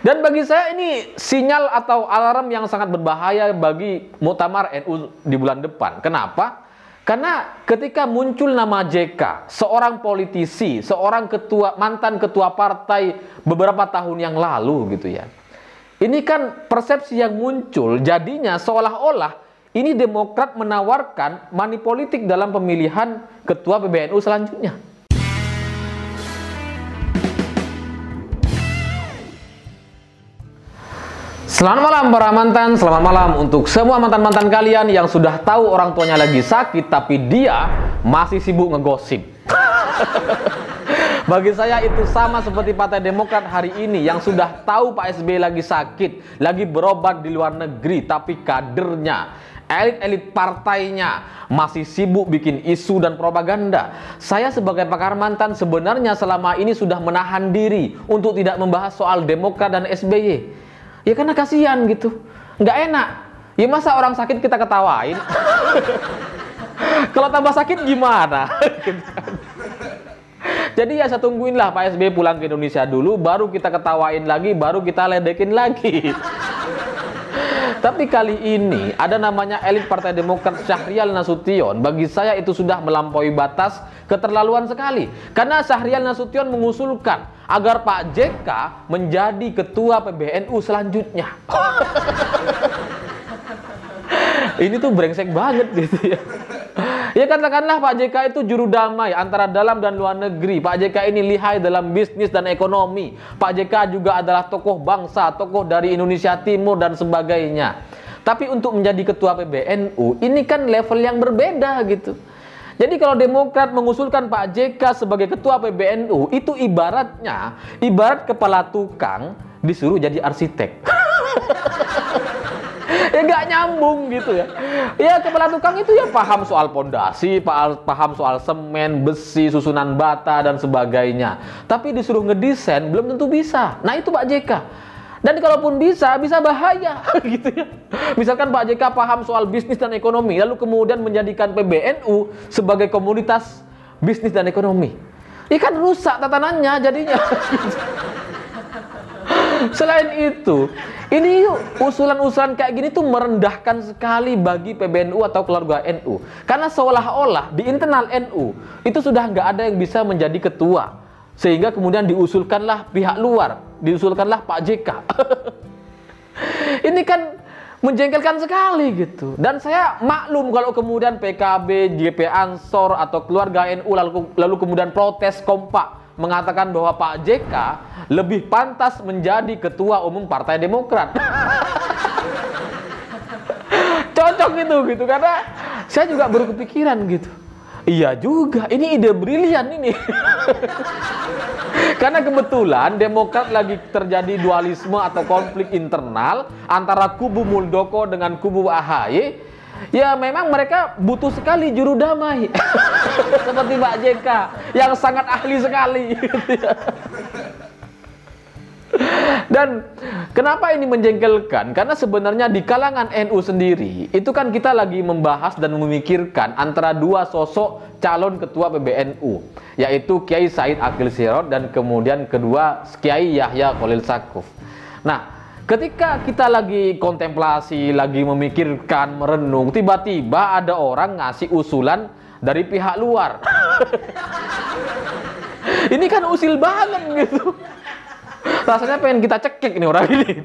Dan bagi saya ini sinyal atau alarm yang sangat berbahaya bagi Muktamar NU di bulan depan. Kenapa? Karena ketika muncul nama JK, seorang politisi, seorang mantan ketua partai beberapa tahun yang lalu gitu ya. Ini kan persepsi yang muncul, jadinya seolah-olah ini Demokrat menawarkan money politik dalam pemilihan ketua PBNU selanjutnya. Selamat malam para mantan, selamat malam untuk semua mantan-mantan kalian yang sudah tahu orang tuanya lagi sakit tapi dia masih sibuk ngegosip. Bagi saya itu sama seperti Partai Demokrat hari ini yang sudah tahu Pak SBY lagi sakit, lagi berobat di luar negeri, tapi kadernya, elit-elit partainya masih sibuk bikin isu dan propaganda. Saya sebagai pakar mantan sebenarnya selama ini sudah menahan diri untuk tidak membahas soal Demokrat dan SBY. Ya karena kasihan gitu, nggak enak. Ya masa orang sakit kita ketawain? Kalau tambah sakit gimana? Jadi ya saya tungguin lah Pak SBY pulang ke Indonesia dulu, baru kita ketawain lagi, baru kita ledekin lagi. Tapi kali ini ada namanya elit Partai Demokrat Syahrial Nasution. Bagi saya itu sudah melampaui batas, keterlaluan sekali. Karena Syahrial Nasution mengusulkan agar Pak JK menjadi ketua PBNU selanjutnya. Ini tuh brengsek banget gitu ya. Ya katakanlah Pak JK itu juru damai antara dalam dan luar negeri. Pak JK ini lihai dalam bisnis dan ekonomi. Pak JK juga adalah tokoh bangsa, tokoh dari Indonesia Timur dan sebagainya. Tapi untuk menjadi ketua PBNU, ini kan level yang berbeda gitu. Jadi kalau Demokrat mengusulkan Pak JK sebagai ketua PBNU, itu ibarat kepala tukang disuruh jadi arsitek. Ya nggak nyambung gitu ya. Ya kepala tukang itu ya paham soal pondasi, paham soal semen, besi, susunan bata dan sebagainya. Tapi disuruh ngedesain belum tentu bisa. Nah itu Pak JK. Dan kalaupun bisa bahaya gitu ya. Misalkan Pak JK paham soal bisnis dan ekonomi, lalu kemudian menjadikan PBNU sebagai komunitas bisnis dan ekonomi. Ya kan rusak tatanannya jadinya. Selain itu, ini usulan-usulan kayak gini tuh merendahkan sekali bagi PBNU atau keluarga NU. Karena seolah-olah di internal NU itu sudah nggak ada yang bisa menjadi ketua. Sehingga kemudian diusulkanlah pihak luar, diusulkanlah Pak JK. Ini kan menjengkelkan sekali gitu. Dan saya maklum kalau kemudian PKB, JP Ansor atau keluarga NU lalu kemudian protes kompak mengatakan bahwa Pak JK lebih pantas menjadi ketua umum Partai Demokrat. Cocok gitu karena saya juga baru kepikiran gitu. Iya juga, ini ide brilian ini. Karena kebetulan Demokrat lagi terjadi dualisme atau konflik internal antara kubu Muldoko dengan kubu AHY. Ya memang mereka butuh sekali juru damai. Seperti Pak JK yang sangat ahli sekali. Dan kenapa ini menjengkelkan? Karena sebenarnya di kalangan NU sendiri itu kan kita lagi membahas dan memikirkan antara dua sosok calon ketua PBNU, yaitu Kiai Said Akil Sirot dan kemudian kedua Kiai Yahya Khalil Stakuf. Nah, ketika kita lagi kontemplasi, lagi memikirkan, merenung, tiba-tiba ada orang ngasih usulan dari pihak luar. Ini kan usil banget gitu. Rasanya pengen kita cekik ini orang ini.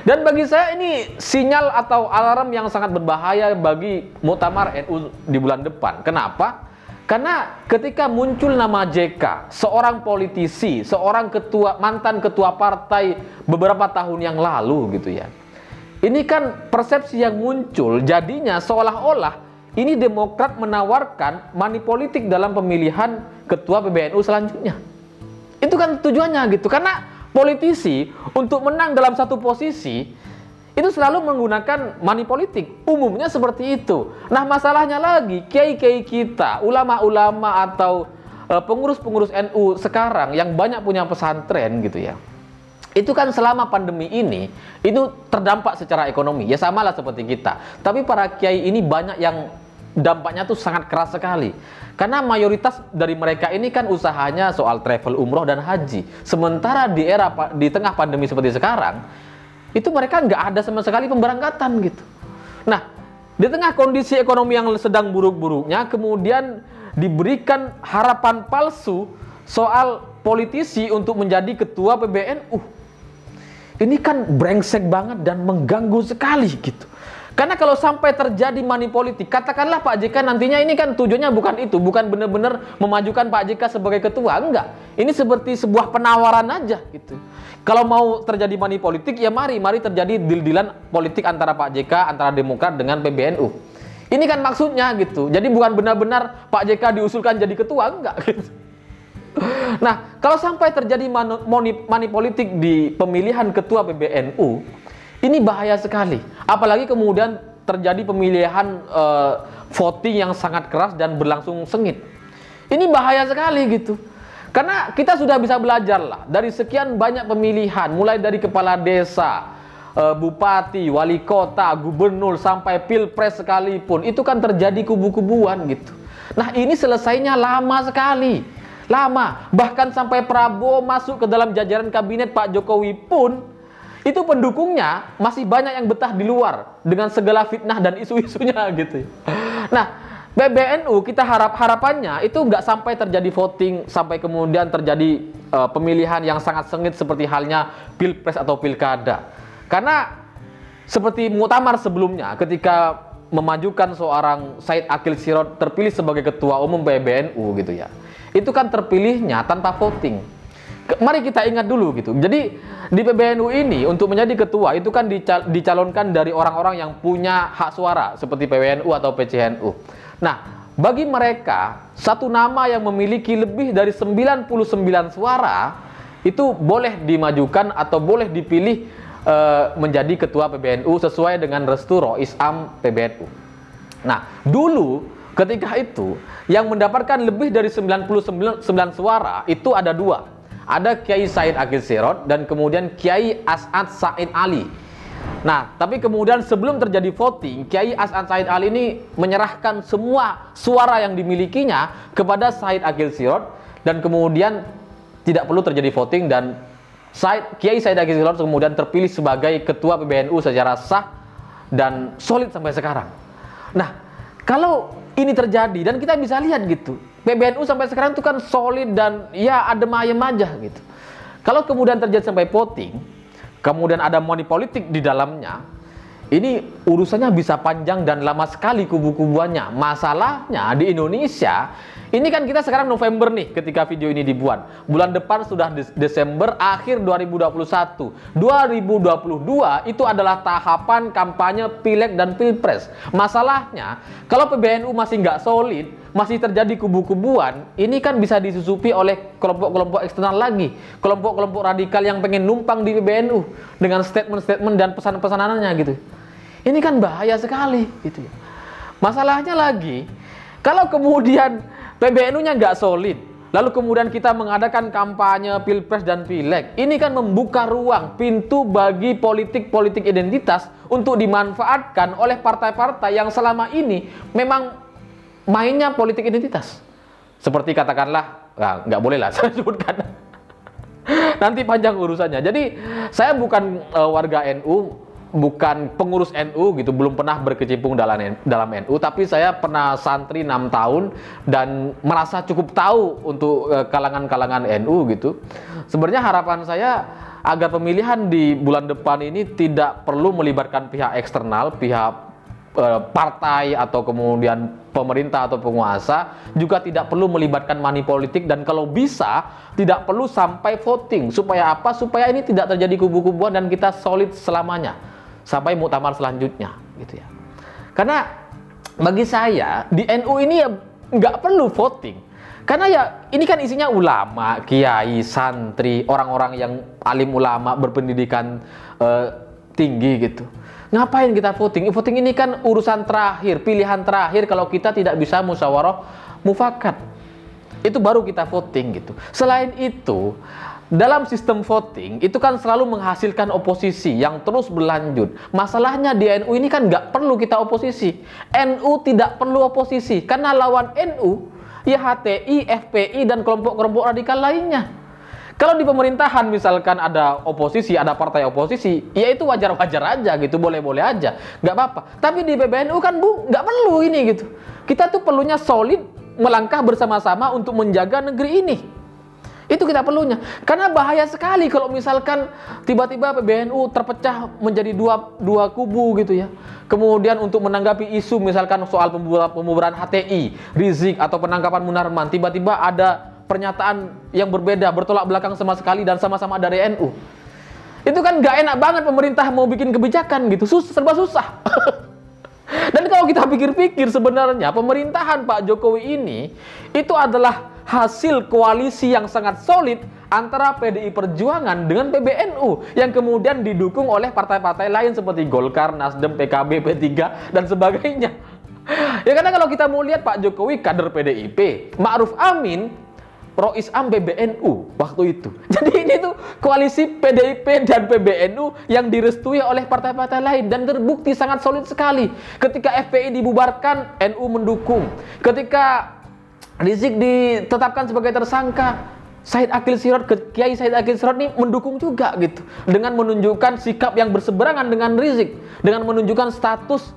Dan bagi saya ini sinyal atau alarm yang sangat berbahaya bagi Muktamar NU di bulan depan. Kenapa? Karena ketika muncul nama JK, seorang politisi, seorang mantan ketua partai beberapa tahun yang lalu gitu ya. Ini kan persepsi yang muncul, jadinya seolah-olah ini Demokrat menawarkan money politik dalam pemilihan ketua PBNU selanjutnya. Itu kan tujuannya gitu, karena politisi untuk menang dalam satu posisi itu selalu menggunakan money politik, umumnya seperti itu. Nah masalahnya lagi, kiai-kiai kita, ulama-ulama atau pengurus-pengurus NU sekarang yang banyak punya pesantren gitu ya, itu kan selama pandemi ini itu terdampak secara ekonomi, ya samalah seperti kita. Tapi para kiai ini banyak yang dampaknya tuh sangat keras sekali. Karena mayoritas dari mereka ini kan usahanya soal travel umroh dan haji. Sementara di tengah pandemi seperti sekarang, itu mereka nggak ada sama sekali pemberangkatan gitu. Nah, di tengah kondisi ekonomi yang sedang buruk-buruknya, kemudian diberikan harapan palsu soal politisi untuk menjadi ketua PBNU. Ini kan brengsek banget dan mengganggu sekali gitu. Karena kalau sampai terjadi money politik, katakanlah Pak JK nantinya ini kan tujuannya bukan itu, bukan benar-benar memajukan Pak JK sebagai ketua, enggak. Ini seperti sebuah penawaran aja gitu. Kalau mau terjadi money politik, ya mari terjadi deal-dealan politik antara Pak JK, antara Demokrat dengan PBNU. Ini kan maksudnya gitu. Jadi bukan benar-benar Pak JK diusulkan jadi ketua, enggak gitu. Nah, kalau sampai terjadi money politik di pemilihan ketua PBNU, ini bahaya sekali. Apalagi kemudian terjadi pemilihan voting yang sangat keras dan berlangsung sengit. Ini bahaya sekali gitu. Karena kita sudah bisa belajar lah dari sekian banyak pemilihan, mulai dari kepala desa, bupati, wali kota, gubernur, sampai pilpres sekalipun, itu kan terjadi kubu-kubuan gitu. Nah, ini selesainya lama sekali. Lama, bahkan sampai Prabowo masuk ke dalam jajaran kabinet Pak Jokowi pun, itu pendukungnya masih banyak yang betah di luar dengan segala fitnah dan isu-isunya gitu. Nah, PBNU kita harapannya itu nggak sampai terjadi voting, sampai kemudian terjadi pemilihan yang sangat sengit seperti halnya pilpres atau pilkada. Karena seperti muktamar sebelumnya, ketika memajukan seorang Said Akil Sirot terpilih sebagai ketua umum PBNU gitu ya, itu kan terpilihnya tanpa voting. Mari kita ingat dulu gitu. Jadi di PBNU ini untuk menjadi ketua itu kan dicalonkan dari orang-orang yang punya hak suara seperti PWNU atau PCNU. Nah, bagi mereka satu nama yang memiliki lebih dari 99 suara itu boleh dimajukan atau boleh dipilih menjadi ketua PBNU sesuai dengan restu Rois Am PBNU. Nah, dulu ketika itu yang mendapatkan lebih dari 99 suara itu ada dua. Ada Kiai Said Akil Sirot dan kemudian Kiai As'ad Said Ali. Nah, tapi kemudian sebelum terjadi voting, Kiai As'ad Said Ali ini menyerahkan semua suara yang dimilikinya kepada Said Akil Sirot dan kemudian tidak perlu terjadi voting dan Kiai Said Akil Sirot kemudian terpilih sebagai ketua PBNU secara sah dan solid sampai sekarang. Nah, kalau ini terjadi dan kita bisa lihat gitu, PBNU sampai sekarang itu kan solid dan ya adem ayem aja gitu. Kalau kemudian terjadi sampai voting, kemudian ada money politik di dalamnya, ini urusannya bisa panjang dan lama sekali kubu-kubuannya. Masalahnya di Indonesia, ini kan kita sekarang November nih ketika video ini dibuat. Bulan depan sudah Desember akhir 2021. 2022 itu adalah tahapan kampanye Pileg dan Pilpres. Masalahnya, kalau PBNU masih nggak solid, masih terjadi kubu-kubuan, ini kan bisa disusupi oleh kelompok-kelompok eksternal lagi. Kelompok-kelompok radikal yang pengen numpang di PBNU dengan statement-statement dan pesan-pesanannya gitu. Ini kan bahaya sekali gitu ya. Masalahnya lagi, kalau kemudian PBNU-nya nggak solid, lalu kemudian kita mengadakan kampanye Pilpres dan Pileg, ini kan membuka ruang pintu bagi politik-politik identitas untuk dimanfaatkan oleh partai-partai yang selama ini memang mainnya politik identitas. Seperti katakanlah, nggak boleh lah saya sebutkan. Nanti panjang urusannya. Jadi saya bukan warga NU, bukan pengurus NU gitu, belum pernah berkecimpung dalam NU, tapi saya pernah santri 6 tahun dan merasa cukup tahu untuk kalangan-kalangan NU gitu. Sebenarnya harapan saya agar pemilihan di bulan depan ini tidak perlu melibatkan pihak eksternal, pihak partai atau kemudian pemerintah atau penguasa, juga tidak perlu melibatkan money politik dan kalau bisa tidak perlu sampai voting. Supaya apa? Supaya ini tidak terjadi kubu-kubuan dan kita solid selamanya sampai muktamar selanjutnya gitu ya. Karena bagi saya di NU ini ya nggak perlu voting. Karena ya ini kan isinya ulama, kiai, santri, orang-orang yang alim ulama berpendidikan tinggi gitu. Ngapain kita voting? Voting ini kan urusan terakhir, pilihan terakhir kalau kita tidak bisa musyawarah mufakat. Itu baru kita voting gitu. Selain itu, dalam sistem voting itu kan selalu menghasilkan oposisi yang terus berlanjut. Masalahnya di NU ini kan nggak perlu kita oposisi. NU tidak perlu oposisi karena lawan NU ya HTI, FPI dan kelompok-kelompok radikal lainnya. Kalau di pemerintahan misalkan ada oposisi, ada partai oposisi, ya itu wajar-wajar aja gitu, boleh-boleh aja, nggak apa-apa. Tapi di PBNU kan nggak perlu ini gitu. Kita tuh perlunya solid, melangkah bersama-sama untuk menjaga negeri ini. Itu kita perlunya. Karena bahaya sekali kalau misalkan tiba-tiba PBNU terpecah menjadi dua kubu gitu ya. Kemudian untuk menanggapi isu misalkan soal pembubaran HTI, Rizik atau penangkapan Munarman, tiba-tiba ada pernyataan yang berbeda, bertolak belakang sama sekali dan sama-sama dari NU. Itu kan gak enak banget pemerintah mau bikin kebijakan gitu, serba susah. Dan kalau kita pikir-pikir sebenarnya pemerintahan Pak Jokowi ini itu adalah hasil koalisi yang sangat solid antara PDI Perjuangan dengan PBNU yang kemudian didukung oleh partai-partai lain seperti Golkar, Nasdem, PKB, P3 dan sebagainya. Ya karena kalau kita mau lihat Pak Jokowi kader PDIP, Ma'ruf Amin Rois Am PBNU waktu itu. Jadi ini tuh koalisi PDIP dan PBNU yang direstui oleh partai-partai lain dan terbukti sangat solid sekali. Ketika FPI dibubarkan, NU mendukung. Ketika Rizik ditetapkan sebagai tersangka, Said Akil Sirot, Kiai Said Akil Sirot ini mendukung juga gitu. Dengan menunjukkan sikap yang berseberangan dengan Rizik, dengan menunjukkan status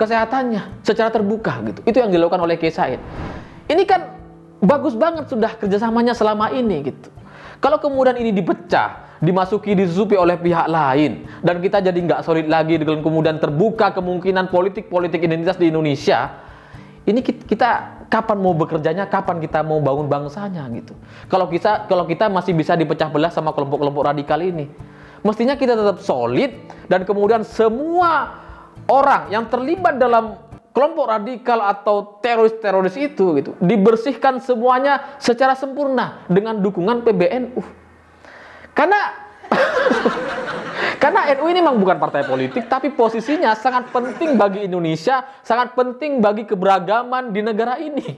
kesehatannya secara terbuka gitu. Itu yang dilakukan oleh Kiai Said. Ini kan bagus banget sudah kerjasamanya selama ini gitu. Kalau kemudian ini dipecah, disusupi oleh pihak lain, dan kita jadi nggak solid lagi, dengan kemudian terbuka kemungkinan politik identitas di Indonesia, ini kita kapan mau bekerjanya, kapan kita mau bangun bangsanya gitu. Kalau kita masih bisa dipecah belah sama kelompok-kelompok radikal ini, mestinya kita tetap solid dan kemudian semua orang yang terlibat dalam kelompok radikal atau teroris itu gitu dibersihkan semuanya secara sempurna dengan dukungan PBNU. Karena NU ini memang bukan partai politik, tapi posisinya sangat penting bagi Indonesia, sangat penting bagi keberagaman di negara ini.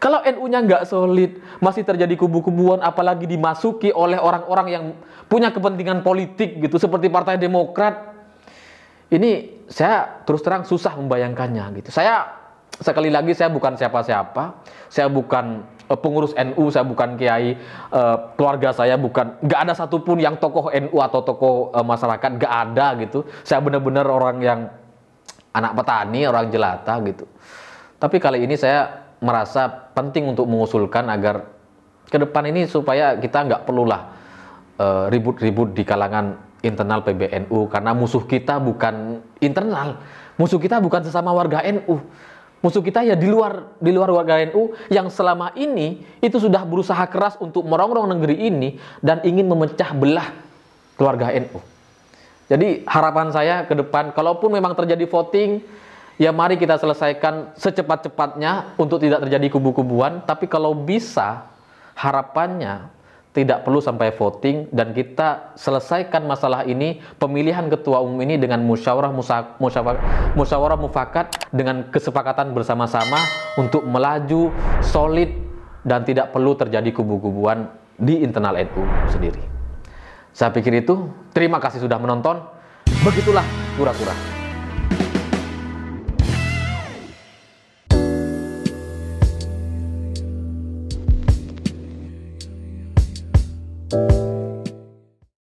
Kalau NU-nya nggak solid, masih terjadi kubu-kubuan, apalagi dimasuki oleh orang-orang yang punya kepentingan politik gitu, seperti Partai Demokrat. Ini saya terus terang susah membayangkannya gitu. Sekali lagi saya bukan siapa-siapa, saya bukan pengurus NU, saya bukan kiai, keluarga saya nggak ada satupun yang tokoh NU atau tokoh masyarakat, nggak ada gitu. Saya benar-benar orang yang anak petani, orang jelata gitu. Tapi kali ini saya merasa penting untuk mengusulkan agar ke depan ini supaya kita nggak perlulah ribut-ribut di kalangan internal PBNU, karena musuh kita bukan internal, musuh kita bukan sesama warga NU, musuh kita ya di luar warga NU yang selama ini itu sudah berusaha keras untuk merongrong negeri ini dan ingin memecah belah keluarga NU. Jadi harapan saya ke depan, kalaupun memang terjadi voting, ya mari kita selesaikan secepat-cepatnya untuk tidak terjadi kubu-kubuan. Tapi kalau bisa, harapannya tidak perlu sampai voting dan kita selesaikan masalah ini, pemilihan ketua umum ini dengan musyawarah mufakat dengan kesepakatan bersama-sama untuk melaju solid dan tidak perlu terjadi kubu-kubuan di internal NU sendiri. Saya pikir itu. Terima kasih sudah menonton. Begitulah kura-kura.